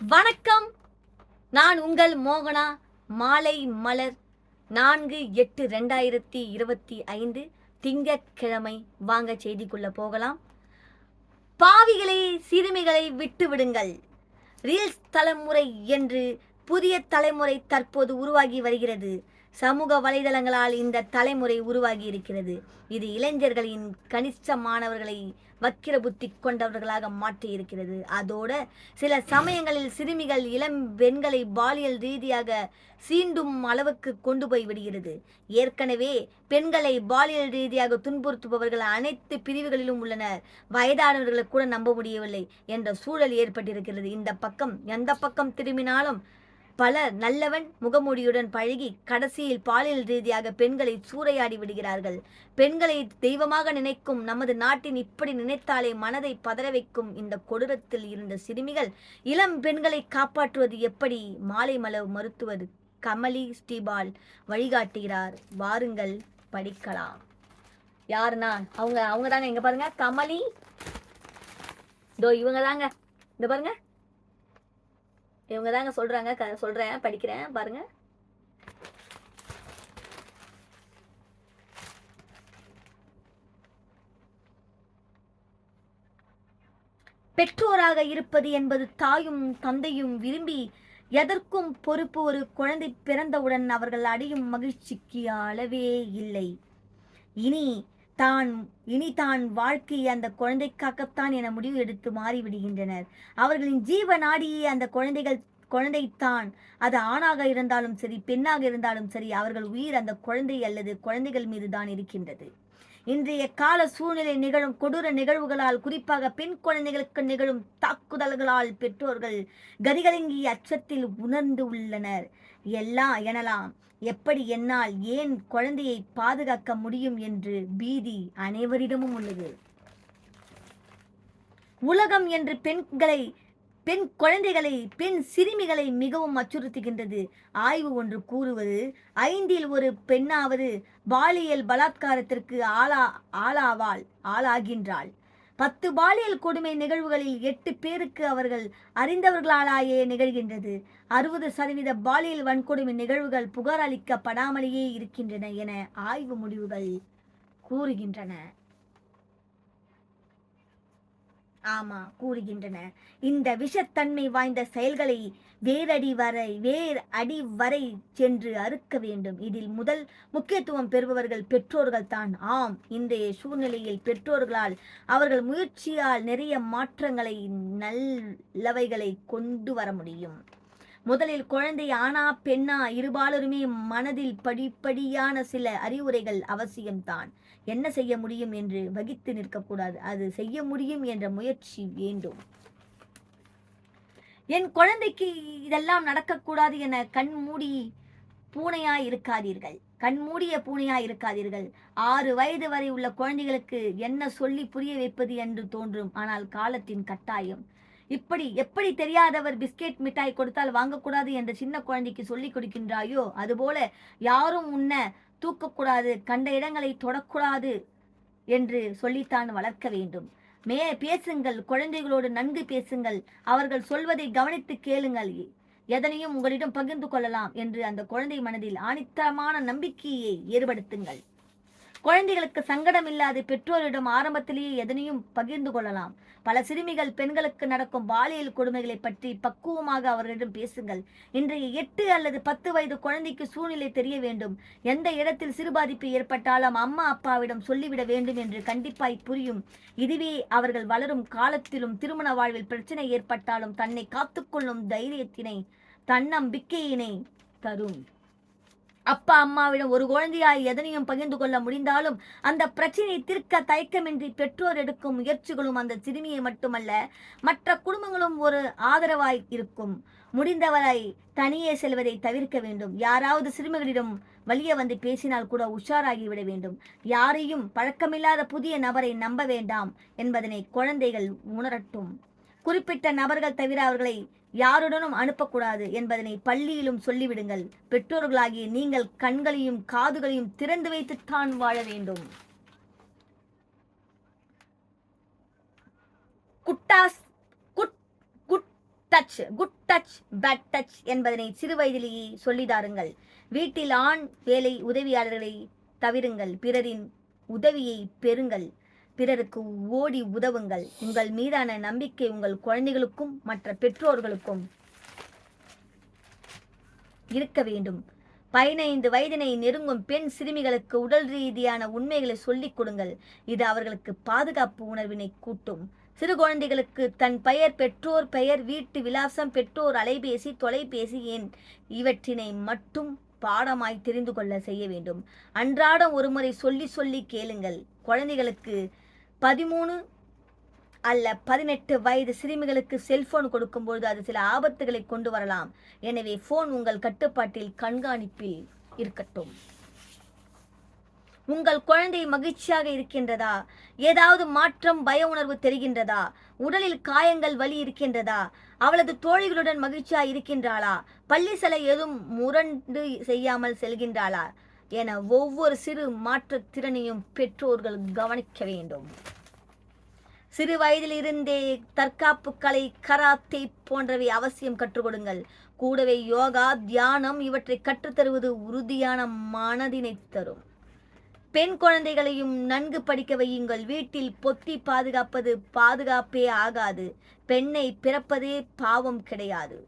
வணக்கம். நான் உங்கள் மோகனா. மாலை மலர் 4/8/2025 திங்கட்கிழமை. வாங்க செய்திக்குள்ள போகலாம். பாவிகளை சிறுமிகளை விட்டு விடுங்கள். ரீல்ஸ் தலைமுறை என்று புதிய தலைமுறை தற்போது உருவாகி வருகிறது. சமூக வலைதளங்களால் இந்த தலைமுறை உருவாகி இருக்கிறது. இது இளைஞர்களின் கணிசமானவர்களை வக்கிர புத்தி கொண்டவர்களாக மாற்றி இருக்கிறது. அதோட சில சமயங்களில் சிறுமிகள் இளம் பெண்களை பாலியல் ரீதியாக சீண்டும் அளவுக்கு கொண்டு போய் விடுகிறது. ஏற்கனவே பெண்களை பாலியல் ரீதியாக துன்புறுத்துபவர்கள் அனைத்து பிரிவுகளிலும் உள்ளனர். வயதானவர்களை கூட நம்ப முடியவில்லை என்ற சூழல் ஏற்பட்டிருக்கிறது. இந்த பக்கம் எந்த பக்கம் திரும்பினாலும் பல நல்லவன் முகமூடியுடன் பழகி கடைசியில் பாலியல் ரீதியாக பெண்களை சூறையாடி விடுகிறார்கள். பெண்களை தெய்வமாக நினைக்கும் நமது நாட்டின் இப்படி நினைத்தாலே மனதை பதற வைக்கும் இந்த கொடூரத்தில் இருந்த சிறுமிகள் இளம் பெண்களை காப்பாற்றுவது எப்படி? மாலை மலர் மருத்துவர் கமலி ஸ்ரீபால் வழிகாட்டுகிறார். வாருங்கள் படிக்கலாம். யாருன்னா அவங்க தாங்க. இங்க பாருங்க, கமலி. இவங்க தாங்க. இந்த பாருங்க, இவங்க தாங்க சொல்றாங்க. சொல்றேன், படிக்கிறேன் பாருங்க. பெற்றோராக இருப்பது என்பது தாயும் தந்தையும் விரும்பி எதற்கும் பொறுப்பு. ஒரு குழந்தை பிறந்தவுடன் அவர்கள் அடையும் மகிழ்ச்சிக்கு அளவே இல்லை. இனி தான் வாழ்க்கை அந்த குழந்தைக்காகத்தான் என முடிவு எடுத்து மாறிவிடுகின்றனர். அவர்களின் ஜீவ நாடியே அந்த குழந்தைத்தான். அது ஆணாக இருந்தாலும் சரி, பெண்ணாக இருந்தாலும் சரி, அவர்கள் உயிர் அந்த குழந்தை அல்லது குழந்தைகள் மீது தான் இருக்கின்றது. இன்றைய கால சூழ்நிலை நிகழும் கொடூர நிகழ்வுகளால், குறிப்பாக பெண் குழந்தைகளுக்கு நிகழும் தாக்குதல்களால் பெற்றோர்கள் கதிகலங்கி அச்சத்தில் உணர்ந்து உள்ளனர். எனலாம். எப்படி என்னால் ஏன் குழந்தையை பாதுகாக்க முடியும் என்று பீதி அனைவரிடமும் உள்ளது. உலகம் என்று பெண் குழந்தைகளை, பெண் சிறுமிகளை மிகவும் அச்சுறுத்துகின்றது. ஆய்வு ஒன்று கூறுவது 5இல் ஒரு பெண்ணாவது பாலியல் பலாத்காரத்திற்கு ஆளாகின்றாள். 10 பாலியல் கொடுமை நிகழ்வுகளில் 8 பேருக்கு அவர்கள் அறிந்தவர்களாலேயே நிகழ்கின்றது. 60% பாலியல் வன்கொடுமை நிகழ்வுகள் புகார் அளிக்கப்படாமலேயே இருக்கின்றன என ஆய்வு முடிவுகள் கூறுகின்றன. இந்த விஷத்தன்மை வாய்ந்த செயல்களை வேர் அடி வரை சென்று அறுக்க வேண்டும். இதில் முதல் முக்கியத்துவம் பெறுபவர்கள் பெற்றோர்கள் தான். ஆம், இன்றைய சூழ்நிலையில் பெற்றோர்களால் அவர்கள் முயற்சியால் நிறைய மாற்றங்களை, நல்லவைகளை கொண்டு வர முடியும். முதலில் குழந்தை ஆணா பெண்ணா இருபாலருமே மனதில் படிப்படியான சில அறிவுரைகள் அவசியம்தான். என்ன செய்ய முடியும் என்று வகித்து நிற்கக்கூடாது. அது செய்ய முடியும் என்ற முயற்சி வேண்டும். என் குழந்தைக்கு இதெல்லாம் நடக்கக்கூடாது என கண்மூடிய பூனையாய் இருக்காதீர்கள். 6 வயது வரை உள்ள குழந்தைகளுக்கு என்ன சொல்லி புரிய வைப்பது என்று தோன்றும். ஆனால் காலத்தின் கட்டாயம். எப்படி தெரியாதவர் பிஸ்கெட் மிட்டாய் கொடுத்தால் வாங்கக்கூடாது என்று சின்ன குழந்தைக்கு சொல்லிக் கொடுக்கின்றாயோ, அதுபோல யாரும் உன்ன தூக்கக்கூடாது, கண்ட இடங்களை தொடக்கூடாது என்று சொல்லித்தான் வளர்க்க வேண்டும். பேசுங்கள், குழந்தைகளோடு நன்கு பேசுங்கள். அவர்கள் சொல்வதை கவனித்து கேளுங்கள். எதனையும் உங்களிடம் பகிர்ந்து கொள்ளலாம் என்று அந்த குழந்தை மனதில் ஆணித்தரமான நம்பிக்கையை ஏற்படுத்துங்கள். குழந்தைகளுக்கு சங்கடம் இல்லாத பெற்றோரிடம் ஆரம்பத்திலேயே எதனையும் பகிர்ந்து கொள்ளலாம். பல சிறுமிகள் பெண்களுக்கு நடக்கும் பாலியல் கொடுமைகளை பற்றி பக்குவமாக அவர்களிடம் பேசுங்கள். இன்றைய 8 அல்லது 10 வயது குழந்தைக்கு சூழ்நிலை தெரிய வேண்டும். எந்த இடத்தில் சிறு பாதிப்பு ஏற்பட்டாலும் அம்மா அப்பாவிடம் சொல்லிவிட வேண்டும் என்று கண்டிப்பாய் புரியும். இதுவே அவர்கள் வளரும் காலத்திலும் திருமண வாழ்வில் பிரச்சனை ஏற்பட்டாலும் தன்னை காத்துக்கொள்ளும் தைரியத்தினை, தன்னம்பிக்கையினை தரும். அப்பா அம்மாவிடம் ஒரு குழந்தையாய் எதனையும் பகிர்ந்து கொள்ள முடிந்தாலும் அந்த பிரச்சனையை தீர்க்க தயக்கமின்றி பெற்றோர் எடுக்கும் முயற்சிகளும் அந்த சிறுமியை மட்டுமல்ல மற்ற குடும்பங்களும் ஒரு ஆதரவாய் இருக்கும். முடிந்தவரை தனியே செல்வதை தவிர்க்க வேண்டும். யாராவது சிறுமிகளிடம் வலிய வந்து பேசினால் கூட உஷாராகிவிட வேண்டும். யாரையும் பழக்கமில்லாத புதிய நபரை நம்ப வேண்டாம் என்பதனை குழந்தைகள் உணரட்டும். குறிப்பிட்ட நபர்கள் தவிர அவர்களை யாருடனும் அனுப்பக்கூடாது என்பதனை பள்ளியிலும் சொல்லிவிடுங்கள். பெற்றோர்களாகிய நீங்கள் கண்களையும் காதுகளையும் திறந்து வைத்துத்தான் வாழ வேண்டும். குட்டா touch, good touch, bad touch என்பதனை சிறு வயதிலேயே சொல்லிதாருங்கள். வீட்டில் ஆண் வேலை உதவியாளர்களை தவிருங்கள். பிறரின் உதவியை பெறுங்கள். பிறருக்கு ஓடி உதவுங்கள். உங்கள் மீதான நம்பிக்கை உங்கள் குழந்தைகளுக்கும் மற்ற பெற்றோர்களுக்கும் இருக்க வேண்டும். 15 வயதினை நெருங்கும் பெண் சிறுமிகளுக்கு உடல் ரீதியான உண்மைகளை சொல்லிக் கொடுங்கள். இது அவர்களுக்கு பாதுகாப்பு உணர்வினை கூட்டும். சிறு குழந்தைகளுக்கு தன் பெயர், பெற்றோர் பெயர், வீட்டு விலாசம், பெற்றோர் அலைபேசி, தொலைபேசி எண் இவற்றினை மட்டும் பாடமாய் தெரிந்து கொள்ள செய்ய வேண்டும். அன்றாடம் ஒருமுறை சொல்லி சொல்லி கேளுங்கள். குழந்தைகளுக்கு 13 அல்ல 18 வயது சிறுமிகளுக்கு செல்போன் கொடுக்கும்பொழுது அது சில ஆபத்துகளை கொண்டு வரலாம். எனவே போன் உங்கள் கட்டுப்பாட்டில், கண்காணிப்பில் இருக்கட்டும். உங்கள் குழந்தை மகிழ்ச்சியாக இருக்கின்றதா? ஏதாவது மாற்றம், பய உணர்வு தெரிகின்றதா? உடலில் காயங்கள், வலி இருக்கின்றதா? அவளது தோழிகளுடன் மகிழ்ச்சியாக இருக்கின்றாளா? பள்ளி செல்ல ஏதும் முரண்டு செய்யாமல் செல்கின்றாளா என ஒவ்வொரு சிறு மாற்றுத்திறனையும் பெற்றோர்கள் கவனிக்க வேண்டும். சிறு வயதிலிருந்தே தற்காப்பு கலை, கராத்தே போன்றவை அவசியம் கற்றுக் கொடுங்கள். கூடவே யோகா, தியானம் இவற்றை கற்றுத்தருவது உறுதியான மனதினை தரும். பெண் குழந்தைகளையும் நன்கு படிக்க வையுங்கள். வீட்டில் பொத்தி பாதுகாப்பது பாதுகாப்பே ஆகாது. பெண்ணை பிறப்பதே பாவம் கிடையாது.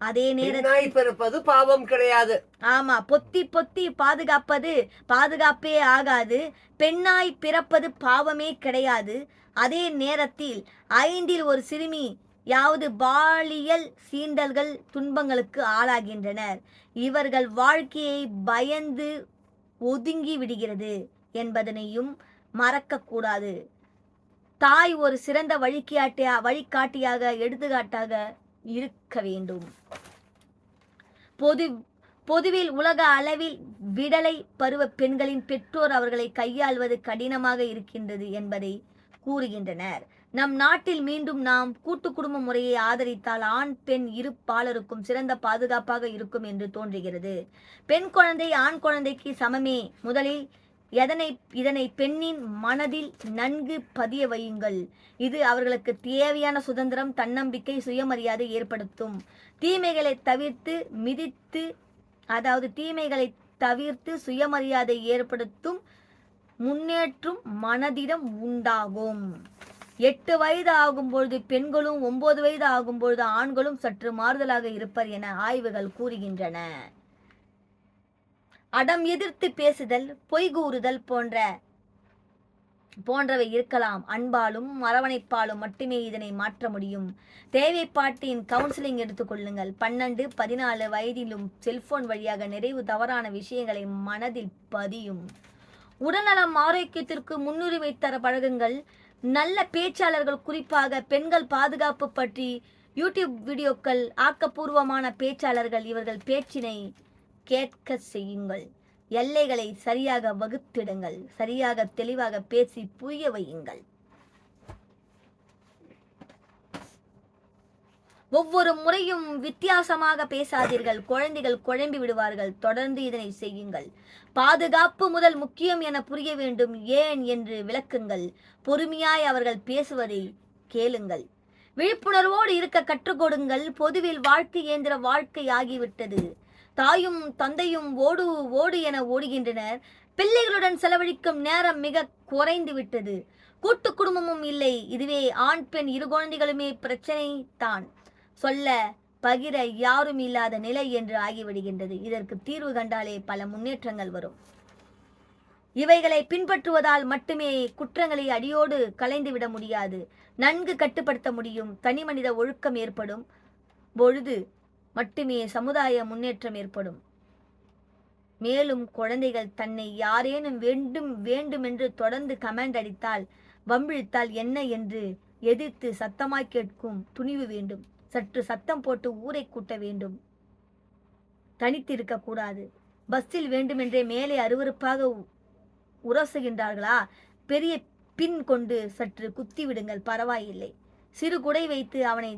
அதே நேரத்தில் பிறப்பது பாவம் கிடையாது. ஆமா, பொத்தி பொத்தி பாதுகாப்பது பாதுகாப்பே ஆகாது. பெண்ணாய் பிறப்பது பாவமே கிடையாது. அதே நேரத்தில் 5இல் ஒரு சிறுமி யாவது பாலியல் சீண்டல்கள், துன்பங்களுக்கு ஆளாகின்றனர். இவர்கள் வாழ்க்கையை பயந்து ஒதுங்கி விடுகிறது என்பதனையும் மறக்கக்கூடாது. தாய் ஒரு சிறந்த வழிகாட்டியாக, எடுத்துக்காட்டாக இருக்க வேண்டும். பொதுவில் உலக அளவில் விடலை பருவ பெண்களின் பெற்றோர் அவர்களை கையாள்வது கடினமாக இருக்கின்றது என்பதை கூறுகின்றனர். நம் நாட்டில் மீண்டும் நாம் கூட்டு குடும்ப முறையை ஆதரித்தால் ஆண் பெண் இரு பாலருக்கும் சிறந்த பாதுகாப்பாக இருக்கும் என்று தோன்றுகிறது. பெண் குழந்தை ஆண் குழந்தைக்கு சமமே. முதலில் இதனை பெண்ணின் மனதில் நன்கு பதிய வையுங்கள். இது அவர்களுக்கு தேவையான சுதந்திரம், தன்னம்பிக்கை, சுயமரியாதை ஏற்படுத்தும். தீமைகளை தவிர்த்து சுயமரியாதை ஏற்படுத்தும் முன்னேற்றும் மனதிடம் உண்டாகும். 8 வயது ஆகும்பொழுது பெண்களும் 9 வயது ஆகும்பொழுது ஆண்களும் சற்று மாறுதலாக இருப்பர் என ஆய்வுகள் கூறுகின்றன. அடம் எதிர்த்து பேசுதல், பொய் கூறுதல் போன்றவை இருக்கலாம். அன்பாலும் அரவணைப்பாலும் மட்டுமே இதனை மாற்ற முடியும். தேவைப்பாட்டின் கவுன்சிலிங் எடுத்துக்கொள்ளுங்கள். 12, 14 வயதிலும் செல்போன் வழியாக நிறைவு தவறான விஷயங்களை மனதில் பதியும். உடல்நலம் ஆரோக்கியத்திற்கு முன்னுரிமை தர பழகுங்கள். நல்ல பேச்சாளர்கள், குறிப்பாக பெண்கள் பாதுகாப்பு பற்றி யூடியூப் வீடியோக்கள், ஆக்கப்பூர்வமான பேச்சாளர்கள் இவர்கள் பேச்சினை கேட்க செய்யுங்கள். எல்லைகளை சரியாக வகுத்திடுங்கள். சரியாக தெளிவாக பேசி புரிய வையுங்கள். ஒவ்வொரு முறையும் வித்தியாசமாக பேசாதீர்கள். குழந்தைகள் குழம்பி விடுவார்கள். தொடர்ந்து இதனை செய்யுங்கள். பாதுகாப்பு முதல் முக்கியம் என புரிய வேண்டும். ஏன் என்று விளக்குங்கள். பொறுமையாய் அவர்கள் பேசுவதை கேளுங்கள். விழிப்புணர்வோடு இருக்க கற்றுக் கொடுங்கள். பொதுவில் வாழ்க்கை இயந்திர வாழ்க்கை ஆகிவிட்டது. தாயும் தந்தையும் ஓடு ஓடு என ஓடுகின்றனர். பிள்ளைகளுடன் செலவழிக்கும் நேரம் மிக குறைந்து விட்டது. கூட்டு குடும்பமும் இல்லை. இதுவே ஆண் பெண் இரு குழந்தைகளுமே பிரச்சனை தான். சொல்ல பகிர யாரும் இல்லாத நிலை என்று ஆகிவிடுகின்றது. இதற்கு தீர்வு கண்டாலே பல முன்னேற்றங்கள் வரும். இவைகளை பின்பற்றுவதால் மட்டுமே குற்றங்களை அடியோடு களைந்துவிட முடியாது, நன்கு கட்டுப்படுத்த முடியும். தனி மனித ஒழுக்கம் ஏற்படும் பொழுது மட்டுமே சமுதாய முன்னேற்றம் ஏற்படும். மேலும் குழந்தைகள் தன்னை யாரேனும் வேண்டுமென்று தொடர்ந்து கமெண்ட் அடித்தால், வம்பிழுத்தால் என்ன என்று எதிர்த்து சத்தமாய் கேட்கும் துணிவு வேண்டும். சற்று சத்தம் போட்டு ஊரை கூட்ட வேண்டும். தனித்திருக்க கூடாது. பஸ்ஸில் வேண்டுமென்றே மேலே அருவருப்பாக உரசுகின்றார்களா, பெரிய பின் கொண்டு சற்று குத்தி விடுங்கள், பரவாயில்லை. சிறு குடை வைத்து அவனை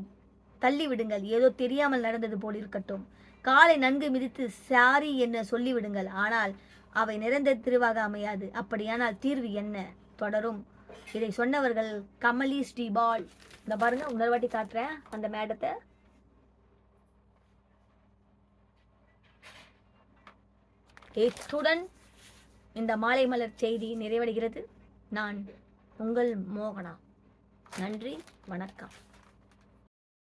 தள்ளிவிடுங்கள். ஏதோ தெரியாமல் நடந்தது போல் இருக்கட்டும். காலை நன்கு மிதித்து சாரி என்ன சொல்லிவிடுங்கள். ஆனால் அவை நிரந்தர தீர்வாக அமையாது. அப்படியானால் தீர்வு என்ன? தொடரும் இதை சொன்னவர்கள் கமலி ஸ்ரீபால். இந்த பாருங்க, இன்னொரு வாட்டி காட்டுறேன் அந்த மேடத்தை. இத்துடன் இந்த மாலை மலர் செய்தி நிறைவடைகிறது. நான் உங்கள் மோகனா. நன்றி, வணக்கம்.